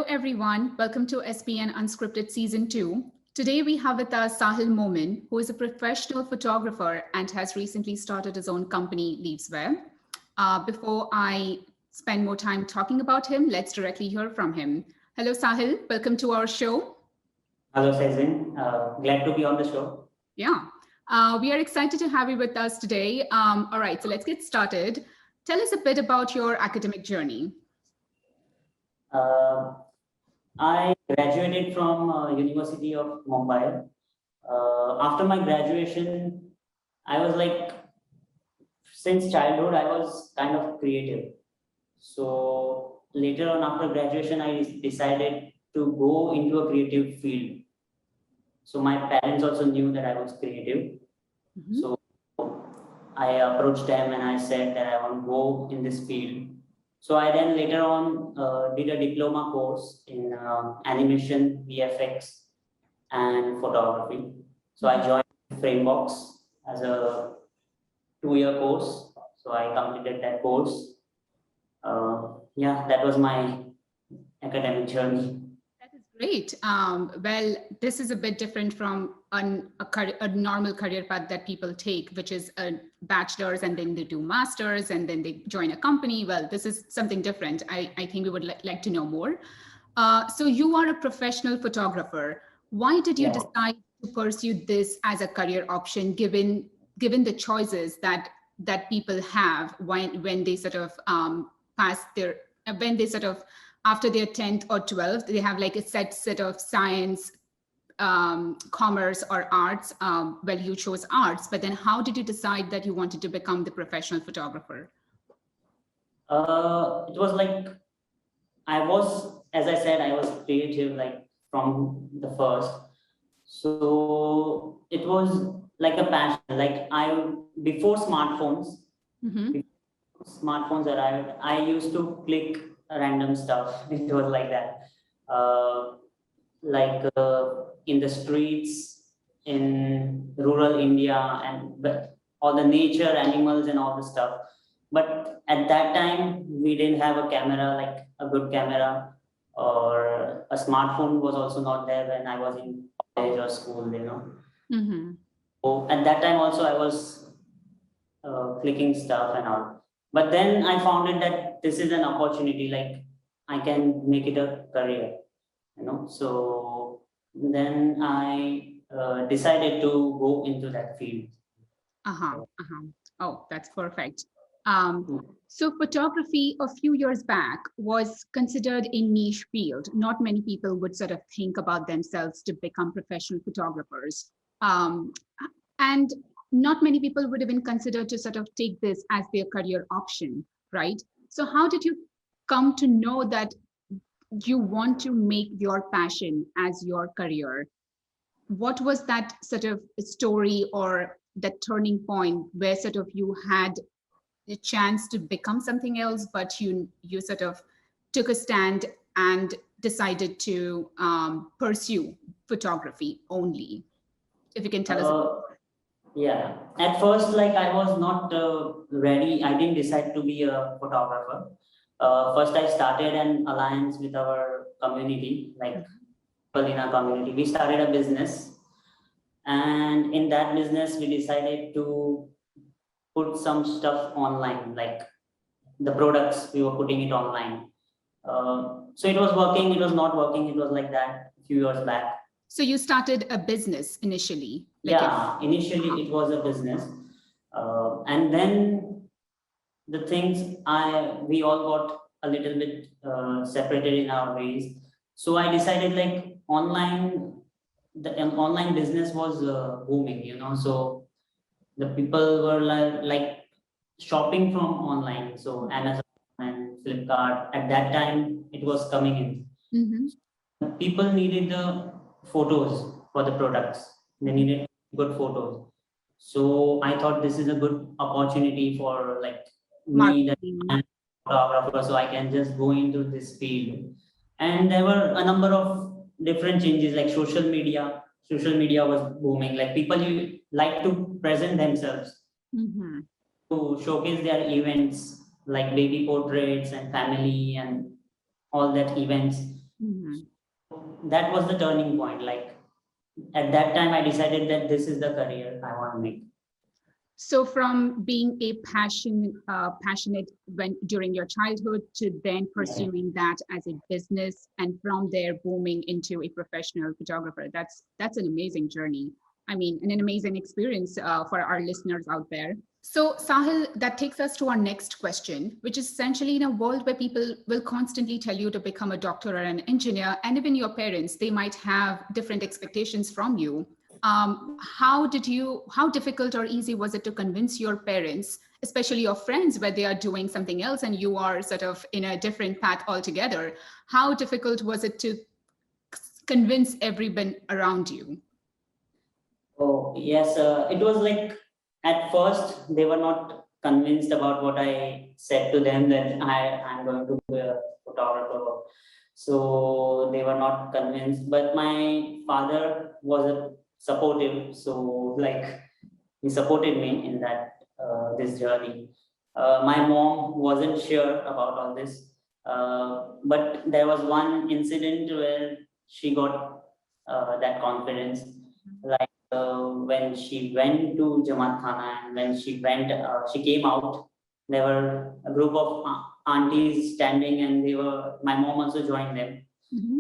everyone, welcome to SPN Unscripted Season 2. Today we have with us Sahil Momin, who is a professional photographer and has recently started his own company, Leaveswear. Before I spend more time talking about him, let's directly hear from him. Hello Sahil, welcome to our show. Hello Saisin, glad to be on the show. Yeah, we are excited to have you with us today. All right, so let's get started. Tell us a bit about your academic journey. I graduated from University of Mumbai. After my graduation, I was like, since childhood, I was kind of creative. So later on after graduation, I decided to go into a creative field. So my parents also knew that I was creative. So I approached them and I said that I want to go in this field. So I then later on did a diploma course in animation, VFX, and photography. So I joined Framebox as a 2-year course. So I completed that course. Yeah, that was my academic journey. That is great. Well, this is a bit different from a normal career path that people take, which is a bachelor's and then they do masters and then they join a company. Well, this is something different. I think we would like to know more. So you are a professional photographer. Why did you decide to pursue this as a career option, given the choices that people have when they sort of after their 10th or 12th, they have like a set of science, commerce or arts. Well, you chose arts, but then how did you decide that you wanted to become the professional photographer? It was like, as I said, I was creative like from the first. So it was like a passion. Like before smartphones, smartphones arrived, I used to click random stuff. It was like that, in the streets in rural India and all the nature, animals, and all the stuff. But at that time, we didn't have a camera, like a good camera, or a smartphone was also not there when I was in college or school, you know. So at that time also I was clicking stuff and all. But then I found it that this is an opportunity, like I can make it a career, you know. So then I decided to go into that field. Oh, that's perfect. So photography a few years back was considered a niche field. Not many people would sort of think about themselves to become professional photographers. And not many people would even consider to sort of take this as their career option, right? So how did you come to know that you want to make your passion as your career? What was that sort of story or that turning point where sort of you had the chance to become something else, but you sort of took a stand and decided to pursue photography only? If you can tell us. Yeah, at first, like I was not ready. I didn't decide to be a photographer. First, I started an alliance with our community, like people in our community. We started a business, and in that business, we decided to put some stuff online, like the products we were putting it online. So it was working. It was not working. It was like that a few years back. So you started a business initially? Initially it was a business. And then the things we all got a little bit separated in our ways. So I decided like the online business was booming, you know. So the people were like shopping from online. So Amazon and Flipkart, at that time it was coming in. People needed the photos for the products. They needed good photos. So I thought this is a good opportunity for like me, the photographer, so I can just go into this field. And there were a number of different changes, like social media. Social media was booming. Like people like to present themselves, to showcase their events, like baby portraits and family and all that events. that was the turning point. Like at that time, I decided that this is the career I want to make. So from being a passionate when during your childhood to then Yeah. pursuing that as a business, and from there booming into a professional photographer, that's an amazing journey. I mean, and an amazing experience for our listeners out there. So, Sahil, that takes us to our next question, which is essentially in a world where people will constantly tell you to become a doctor or an engineer, and even your parents, they might have different expectations from you. How difficult or easy was it to convince your parents, especially your friends, where they are doing something else and you are sort of in a different path altogether? How difficult was it to convince everyone around you? Oh, yes. It was like at first they were not convinced about what I said to them that I'm going to be a photographer. So they were not convinced. But my father was supportive. So like he supported me in that this journey. My mom wasn't sure about all this, but there was one incident where she got that confidence. Like when she went to Jamaat Khana and when she came out, there were a group of aunties standing and my mom also joined them. Mm-hmm.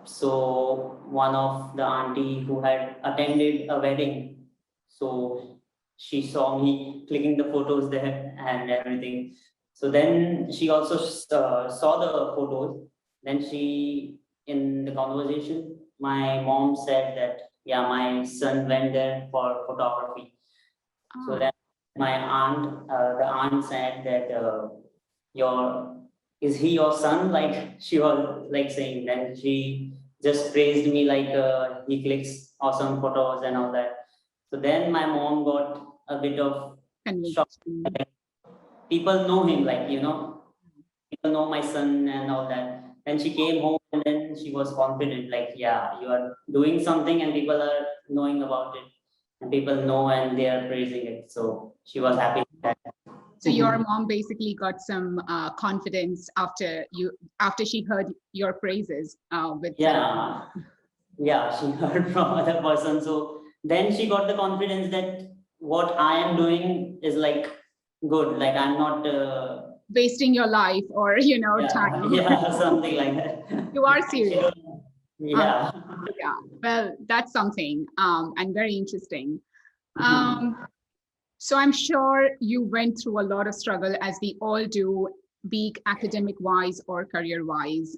So one of the auntie who had attended a wedding, so she saw me clicking the photos there and everything. So then she also saw the photos. Then in the conversation, my mom said that, yeah, my son went there for photography. So then the aunt said that your is he your son? Like she was like saying. Then she just praised me like he clicks awesome photos and all that. So then my mom got a bit of shock. Conviction. People know him, like people know my son and all that. Then she came home and then she was confident, like, yeah, you are doing something and people are knowing about it and people know and they are praising it. So she was happy with that. So your mom basically got some confidence after she heard your praises with sort of. Yeah, yeah, she heard from other person. So then she got the confidence that what I am doing is like good. Like I'm not, Wasting your life or yeah, time. yeah, something like that. You are She serious. don't- Uh, yeah. yeah. Well, that's something and very interesting. Um, so I'm sure you went through a lot of struggle, as we all do, be it academic wise or career wise.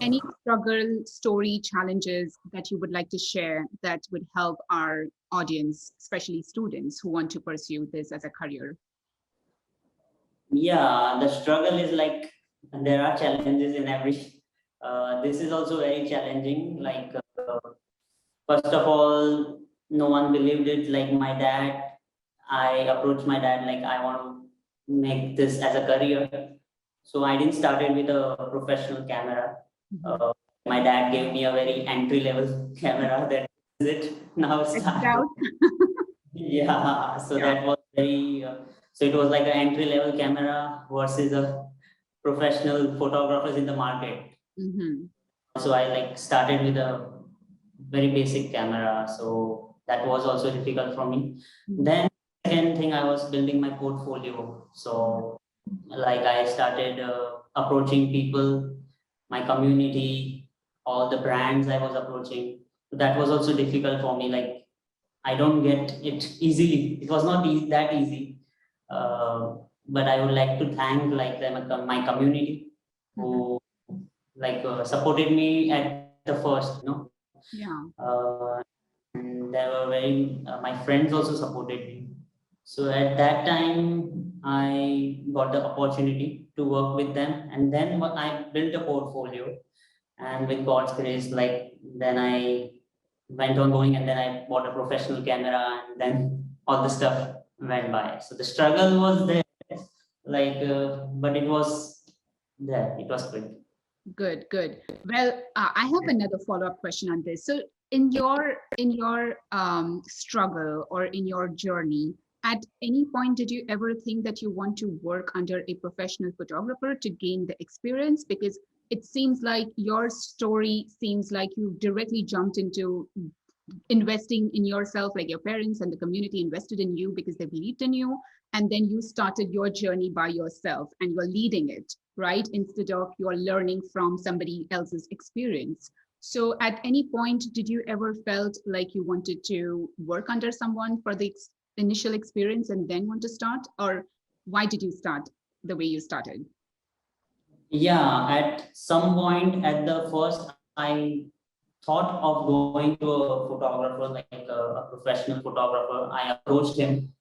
Any struggle, story, challenges that you would like to share that would help our audience, especially students who want to pursue this as a career? Yeah, the struggle is like there are challenges in every. This is also very challenging. Like first of all, no one believed it. Like my dad, I approached my dad like I want to make this as a career. So I didn't start it with a professional camera. Mhm. Uh, my dad gave me a very entry level camera that is it now Check it start. out. Yeah, so Yeah. that was very. So it was like an entry level camera versus a professional photographers in the market. Hmm. So I like started with a very basic camera. So that was also difficult for me. Then second thing I was building my portfolio. So like I started approaching people, my community, all the brands I was approaching. That was also difficult for me. Like I don't get it easily. It was not that easy. But I would like to thank like my community Hmm. who like supported me at the first, Yeah. and they were my friends also supported me. So at that time, I got the opportunity to work with them, and then I built a portfolio. And with God's grace, like then I went on going, and then I bought a professional camera, and then all the stuff went by. So the struggle was there, like, but it was there. It was good. Good, good. Well, I have another follow-up question on this. So, in your struggle or in your journey, at any point did you ever think that you want to work under a professional photographer to gain the experience? Because it seems like your story seems like you directly jumped into investing in yourself, like your parents and the community invested in you because they believed in you. And then you started your journey by yourself and you're leading it, right? Instead of you're learning from somebody else's experience. So at any point, did you ever felt like you wanted to work under someone for the initial experience and then want to start? Or why did you start the way you started? Yeah, at some point at the first, I thought of going to a photographer, like a professional photographer. I approached him.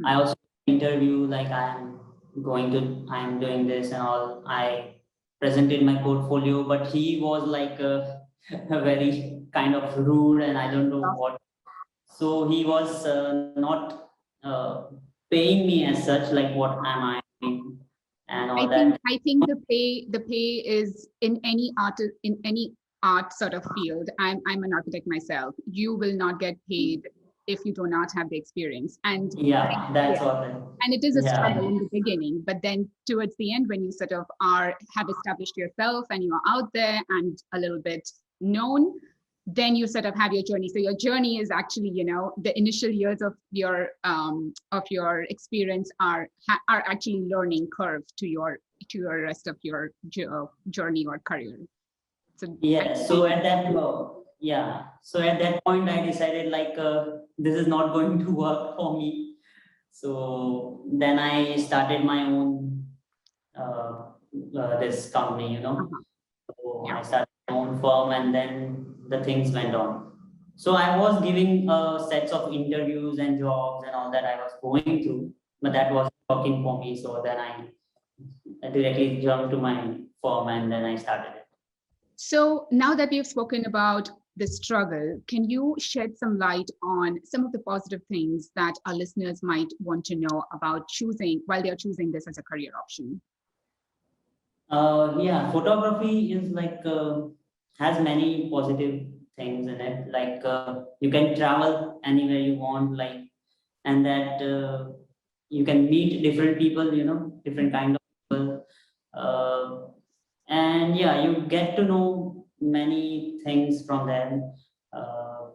I Mhm. also interview, like I'm doing this and all. I presented my portfolio, but he was like a very kind of rude, and I don't know what. So he was not paying me as such, like what am I doing and all that. I think the pay is in any art sort of field. I'm an architect myself. You will not get paid if you do not have the experience. And Yeah, that's yeah, what. and it is a Yeah, struggle in the beginning, but then towards the end, when you sort of are have established yourself and you are out there and a little bit known, then you sort of have your journey. So your journey is actually, the initial years of your experience are actually learning curve to your rest of your journey or career. So yeah. So at that, yeah. So at that point, I decided like this is not going to work for me. So then I started my own this company. uh-huh, So yeah. I started my own firm, and then the things went on. So I was giving sets of interviews and jobs and all that I was going through, but that was working for me. So then I directly jumped to my firm, and then I started it. So now that we've spoken about the struggle, can you shed some light on some of the positive things that our listeners might want to know about choosing while they're choosing this as a career option? Yeah, photography is like has many positive things in it. Like you can travel anywhere you want, like, and that you can meet different people, different kind of people, uh, and yeah, you get to know many things from them. Uh,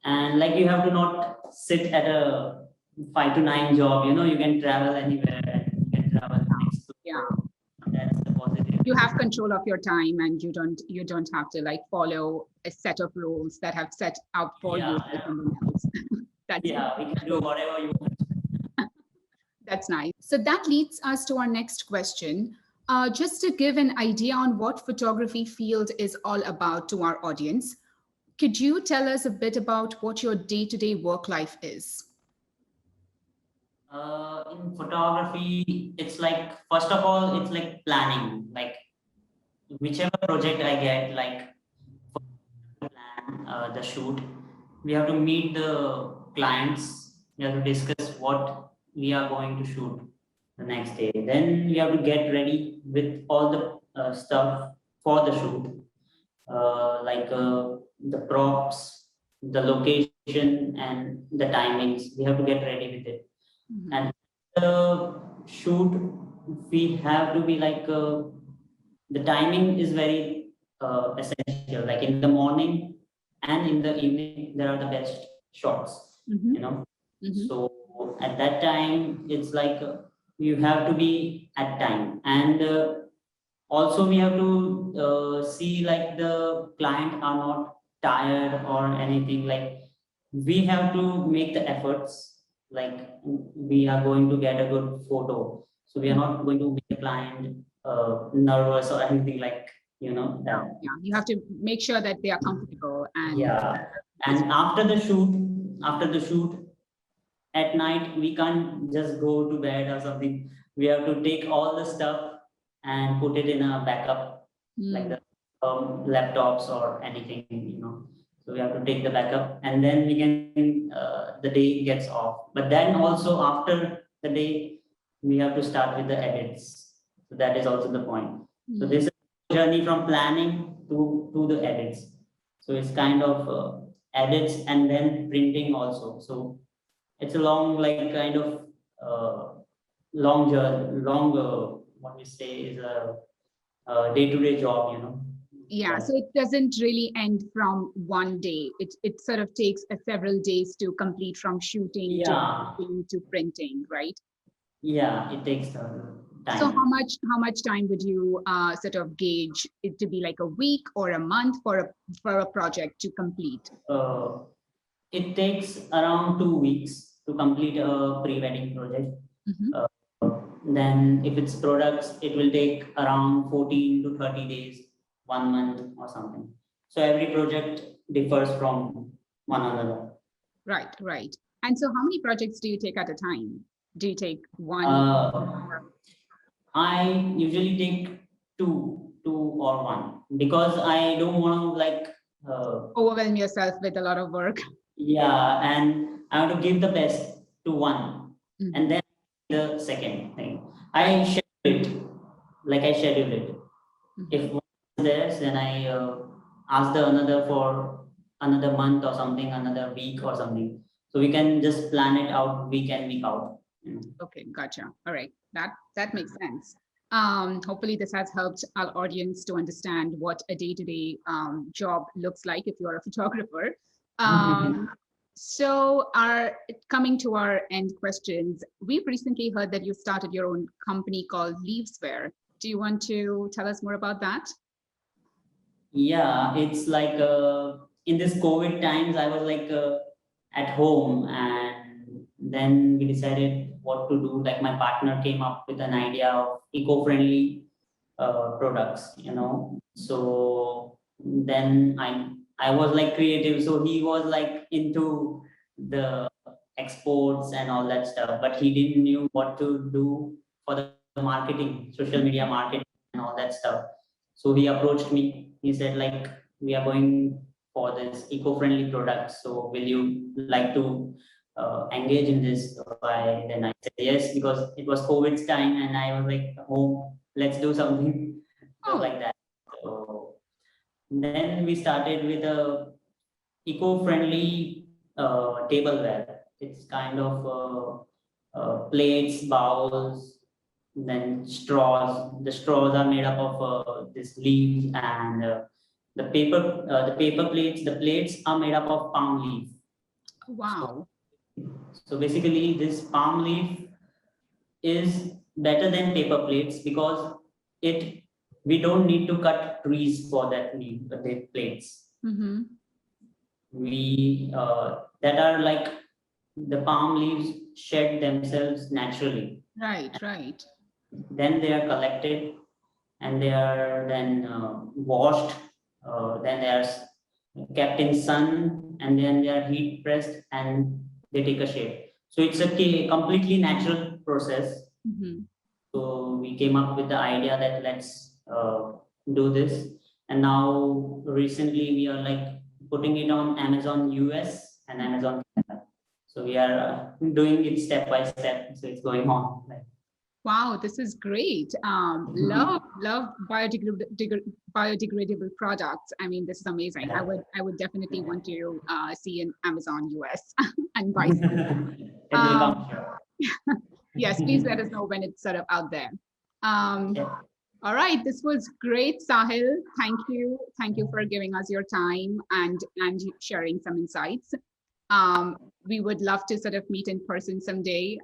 and like you have to not sit at a 5 to 9 job. You can travel anywhere and you can travel next to the Yeah, world. That's the positive. you have control of your time and you don't have to like follow a set of rules that have set out for Yeah, you by someone else. That's yeah, we can do good. whatever you want. That's nice. So that leads us to our next question. Just to give an idea on what photography field is all about to our audience, could you tell us a bit about what your day-to-day work life is? In photography, it's like, first of all, it's like planning. Like whichever project I get, like plan the shoot, we have to meet the clients. We have to discuss what we are going to shoot the next day. Then we have to get ready with all the stuff for the shoot, like the props, the location, and the timings. We have to get ready with it. Mhm. And the shoot, we have to be like the timing is very essential. Like in the morning and in the evening, there are the best shots. You Mhm. know, Mhm. so at that time, it's like you have to be at time, and also we have to see like the client are not tired or anything. Like we have to make the efforts, like we are going to get a good photo, so we are not going to make the client nervous or anything, like Yeah, that. yeah. You have to make sure that they are comfortable and Yeah, this. and after the shoot at night, we can't just go to bed or something. We have to take all the stuff and put it in a backup, like Mm, the laptops or anything. So we have to take the backup, and then we can the day gets off. But then also after the day, we have to start with the edits. So that is also the point. So mm, this is a journey from planning to the edits. So it's kind of edits and then printing also. So it's a long, like kind of long journey, long what we say is a day-to-day job, you know. Yeah, But so it doesn't really end from one day. It sort of takes several days to complete, from shooting to yeah, editing to printing, right? yeah, it takes So time. how much time would you sort of gauge it to be, like a week or a month for a project to complete? Uh, it takes around 2 weeks to complete a pre-wedding project. Mhm. Uh, then if it's products, it will take around 14 to 30 days, 1 month or something. So every project differs from one another. Right, right. And so how many projects do you take at a time? Do you take one? Uh, I usually take two or one because I don't want to like Overwhelm yourself with a lot of work? yeah, and I want to give the best to one, and Mhm. then the second thing. Right. I schedule it like I schedule it. If Mhm. one is there, then I ask the another for another month or something, another week or something. So we can just plan it out week and week out. You know. Okay, gotcha. All right, that makes sense. Hopefully, this has helped our audience to understand what a day-to-day job looks like if you're a photographer. Um, so, our coming to our end questions, we've recently heard that you started your own company called Leaveswear. Do you want to tell us more about that? Yeah, it's like in this COVID times, I was like at home, and then we decided what to do. Like my partner came up with an idea of eco-friendly products, you know. So then I was like creative, so he was like into the exports and all that stuff, but he didn't knew what to do for the marketing, social media marketing and all that stuff. So he approached me. He said like, we are going for this eco-friendly product. So will you like to engage in this? Then I said yes, because it was COVID's time and I was like home. Let's do something stuff Oh, like that. So then we started with a eco-friendly tableware. It's kind of plates, bowls, then straws. The straws are made up of this leaves, and the paper plates. The plates are made up of palm leaf. So wow. so basically, this palm leaf is better than paper plates because it we don't need to cut trees for that leaf, the plates. Mm-hmm. We that are like the palm leaves shed themselves naturally. Right, right. Then they are collected and they are then washed. Then they are kept in sun and then they are heat pressed and they take a shape. So it's a completely natural process. Mm-hmm. So we came up with the idea that let's do this. And now recently we are like putting it on Amazon US and Amazon Canada. So we are doing it step by step. So it's going on. Like, Wow, this is great. Love biodegradable products. I mean, this is amazing. yeah. I would definitely want to see an Amazon US and vice versa. It will Um, come sure. yes, please let us know when it's sort of out there. Um, Yeah. all right, this was great, Sahil. Thank you for giving us your time and sharing some insights. Um, we would love to sort of meet in person someday.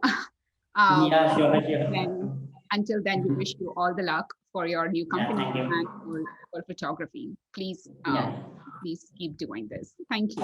Yeah, sure, Then, sure. until then, we wish you all the luck for your new Yeah, company thank and you. for photography. Please, Yeah. please keep doing this. Thank you.